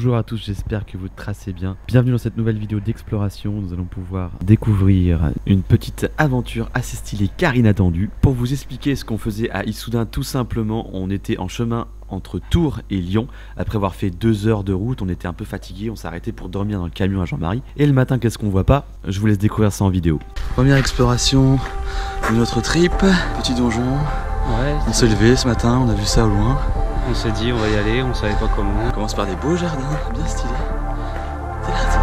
Bonjour à tous, j'espère que vous tracez bien. Bienvenue dans cette nouvelle vidéo d'exploration. Nous allons pouvoir découvrir une petite aventure assez stylée car inattendue. Pour vous expliquer ce qu'on faisait à Issoudun, tout simplement, on était en chemin entre Tours et Lyon. Après avoir fait 2 heures de route, on était un peu fatigué, on s'est arrêté pour dormir dans le camion à Jean-Marie. Et le matin, qu'est-ce qu'on voit pas? Je vous laisse découvrir ça en vidéo. Première exploration de notre trip, petit donjon. Ouais, on s'est levé ce matin, on a vu ça au loin. On s'est dit on va y aller, on savait pas comment. On commence par des beaux jardins, bien stylés. C'est parti.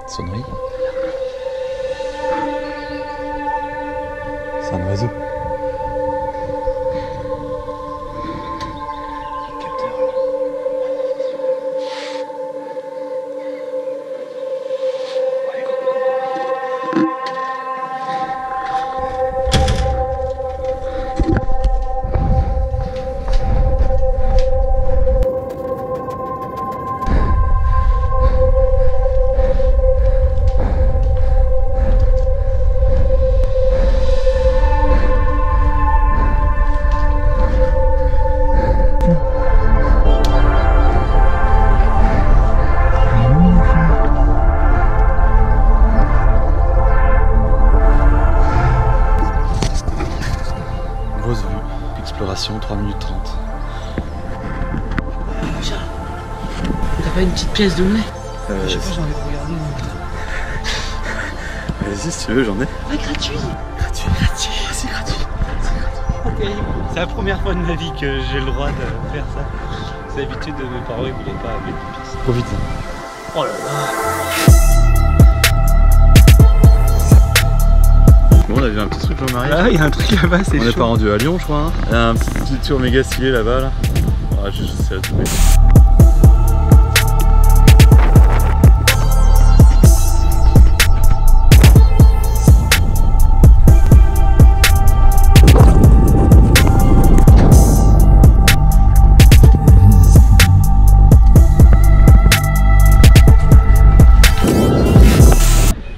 Sonnerie. C'est un oiseau. Grosse vue, exploration 3 minutes 30. T'as pas une petite pièce de monnaie? Je sais pas, j'ai envie de regarder. Vas-y si tu veux, j'en ai. Ah, gratuit. Gratuit. C'est gratuit. Okay. C'est la première fois de ma vie que j'ai le droit de faire ça. C'est l'habitude de mes parents, ils voulaient pas mettre de pièces. Profite. Oh là là. Bon, on a vu un petit truc Jean-Marie. Ah, il y a un truc là-bas, c'est chaud. On n'est pas rendu à Lyon, je crois. Hein. Il y a un petit tour méga stylé là-bas. Là. Ah, je sais à trouver.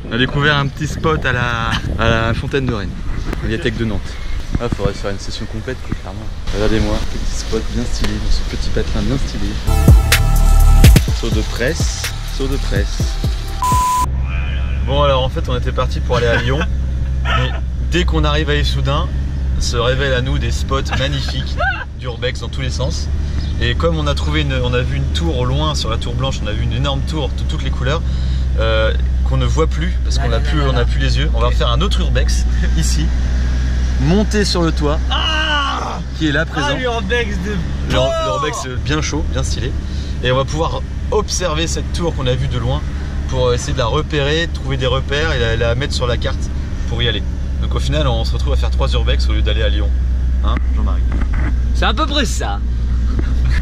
On a découvert un petit spot à la Fontaine de Rennes, médiathèque de Nantes. Ah, faudrait faire une session complète, clairement. Regardez-moi, petit spot bien stylé, dans ce petit patelin bien stylé. Saut de presse, saut de presse. Bon alors en fait on était parti pour aller à Lyon, mais dès qu'on arrive à Issoudun, se révèlent à nous des spots magnifiques d'urbex dans tous les sens. Et comme on a vu une tour au loin sur la tour blanche, on a vu une énorme tour de toutes les couleurs. Qu'on ne voit plus parce qu'on n'a plus les yeux. On va faire un autre urbex ici, monter sur le toit qui est là présent. Ah, l'urbex de l'urbex bien chaud, bien stylé. Et on va pouvoir observer cette tour qu'on a vue de loin pour essayer de la repérer, trouver des repères et la mettre sur la carte pour y aller. Donc au final on se retrouve à faire 3 urbex au lieu d'aller à Lyon. Hein, Jean-Marie? C'est à peu près ça.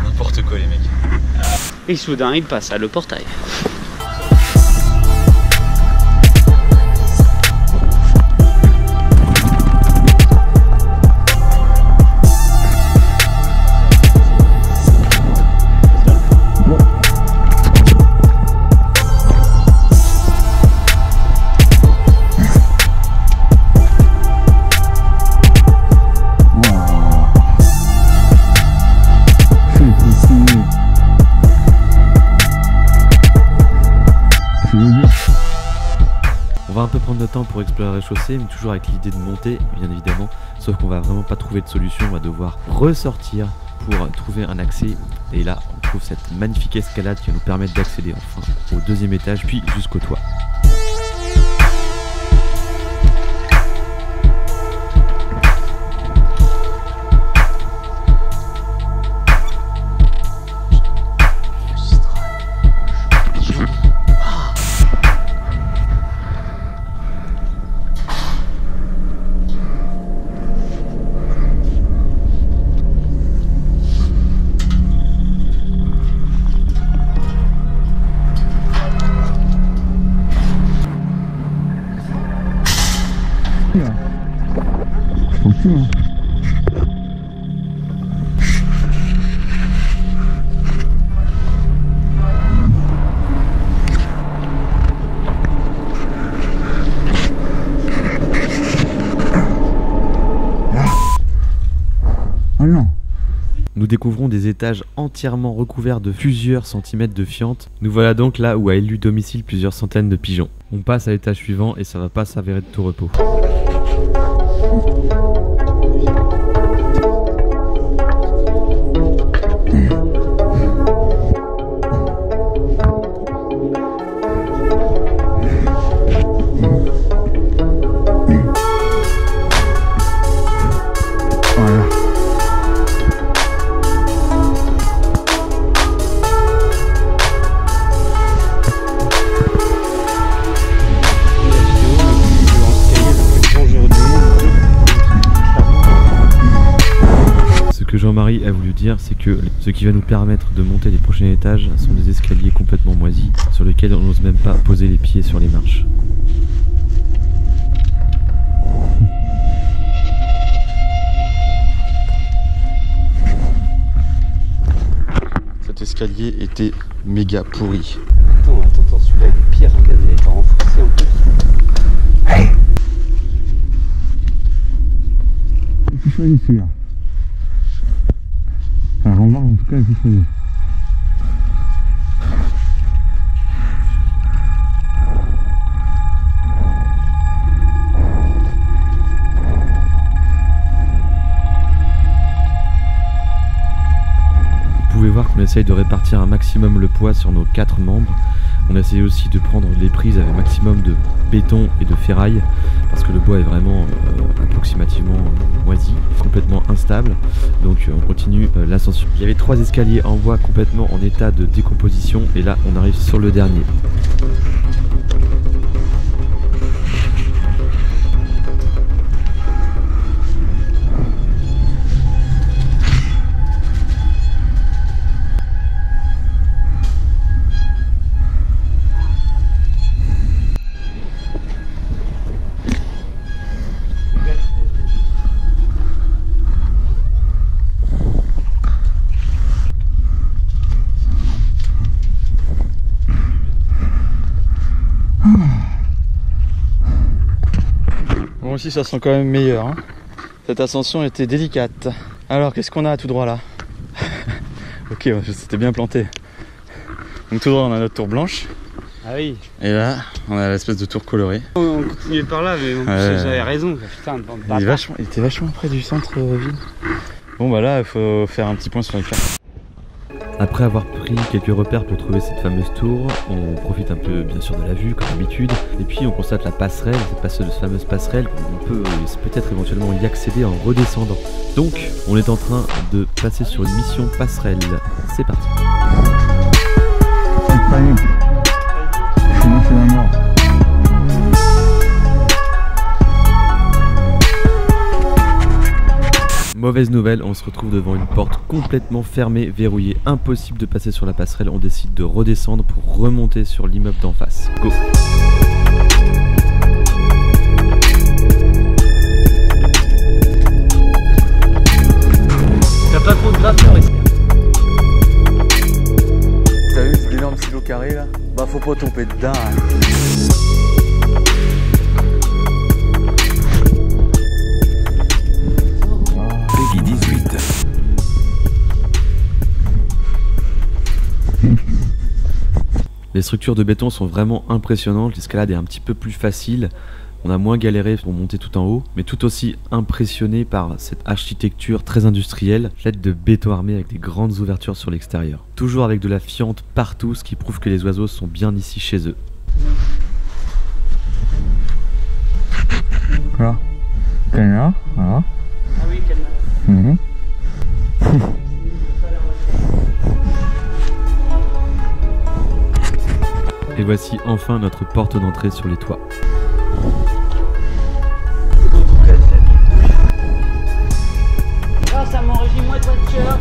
N'importe quoi les mecs. Et soudain il passe à le portail. On va un peu prendre notre temps pour explorer le rez-de-chaussée, mais toujours avec l'idée de monter, bien évidemment. Sauf qu'on va vraiment pas trouver de solution, on va devoir ressortir pour trouver un accès. Et là, on trouve cette magnifique escalade qui va nous permettre d'accéder enfin au deuxième étage, puis jusqu'au toit. Nous découvrons des étages entièrement recouverts de plusieurs centimètres de fientes. Nous voilà donc là où a élu domicile plusieurs centaines de pigeons. On passe à l'étage suivant et ça va pas s'avérer de tout repos. Jean-Marie a voulu dire, c'est que ce qui va nous permettre de monter les prochains étages sont des escaliers complètement moisis sur lesquels on n'ose même pas poser les pieds sur les marches. Cet escalier était méga pourri. Attends, celui-là est pire, regarde, il a été renforcé en plus. Hey. C'est choisi celui-là. Alors on va en tout cas avec les Vous pouvez voir qu'on essaye de répartir un maximum le poids sur nos 4 membres. On essaye aussi de prendre les prises avec un maximum de béton et de ferraille parce que le bois est vraiment approximativement moisi, complètement instable. Donc on continue l'ascension. Il y avait 3 escaliers en bois complètement en état de décomposition et là on arrive sur le dernier. Bon, ici ça sent quand même meilleur, hein. Cette ascension était délicate. Alors qu'est-ce qu'on a tout droit là? Ok, c'était bien planté. Donc tout droit on a notre tour blanche. Ah oui. Et là on a l'espèce de tour coloré. On continuait par là, mais j'avais raison. Putain, il était vachement près du centre-ville. Bon bah là il faut faire un petit point sur les cartes. Après avoir pris quelques repères pour trouver cette fameuse tour, on profite un peu bien sûr de la vue comme d'habitude, et puis on constate la passerelle, cette fameuse passerelle, on peut peut-être éventuellement y accéder en redescendant. Donc on est en train de passer sur une mission passerelle. C'est parti. Sinon c'est la mort. Mauvaise nouvelle, on se retrouve devant une porte complètement fermée, verrouillée, impossible de passer sur la passerelle. On décide de redescendre pour remonter sur l'immeuble d'en face. Go! T'as pas trop de vapeur ici. T'as vu l'énorme silo carré là? Bah faut pas tomber dedans. Les structures de béton sont vraiment impressionnantes, l'escalade est un petit peu plus facile. On a moins galéré pour monter tout en haut, mais tout aussi impressionné par cette architecture très industrielle, faite de béton armé avec des grandes ouvertures sur l'extérieur. Toujours avec de la fiente partout, ce qui prouve que les oiseaux sont bien ici chez eux. Voilà. Canard, voilà. Ah oui, canard. Mhm. Et voici enfin notre porte d'entrée sur les toits. Grâce à mon régime de voiture,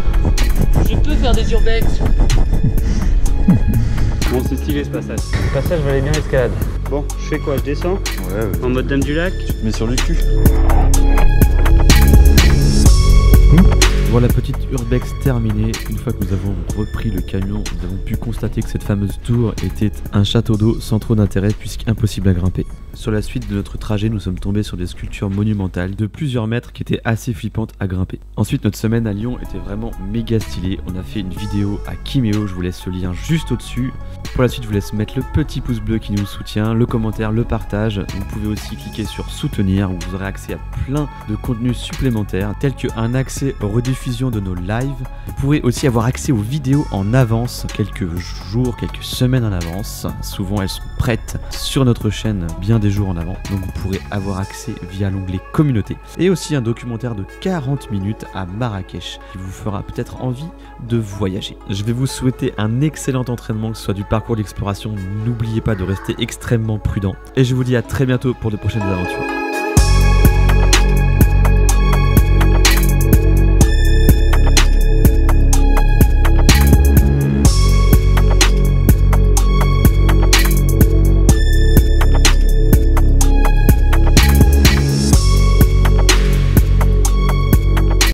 je peux faire des urbex. Bon, c'est stylé ce passage. Le passage valait bien l'escalade. Bon, je fais quoi? Je descends Ouais, en mode dame du lac. tu te mets sur le cul. Voilà, petite urbex terminée. Une fois que nous avons repris le camion, nous avons pu constater que cette fameuse tour était un château d'eau sans trop d'intérêt puisqu'impossible à grimper. Sur la suite de notre trajet, nous sommes tombés sur des sculptures monumentales de plusieurs mètres qui étaient assez flippantes à grimper. Ensuite, notre semaine à Lyon était vraiment méga stylée. On a fait une vidéo à Kiméo, je vous laisse le lien juste au-dessus. Pour la suite, je vous laisse mettre le petit pouce bleu qui nous soutient, le commentaire, le partage. Vous pouvez aussi cliquer sur soutenir où vous aurez accès à plein de contenus supplémentaires tels qu'un accès aux rediffusions de nos lives. Vous pourrez aussi avoir accès aux vidéos en avance, quelques jours, quelques semaines en avance. Souvent, elles sont prêtes sur notre chaîne bien des jours en avant, donc vous pourrez avoir accès via l'onglet communauté. Et aussi un documentaire de 40 minutes à Marrakech qui vous fera peut-être envie de voyager. Je vais vous souhaiter un excellent entraînement, que ce soit du parcours d'exploration. N'oubliez pas de rester extrêmement prudent et je vous dis à très bientôt pour de prochaines aventures.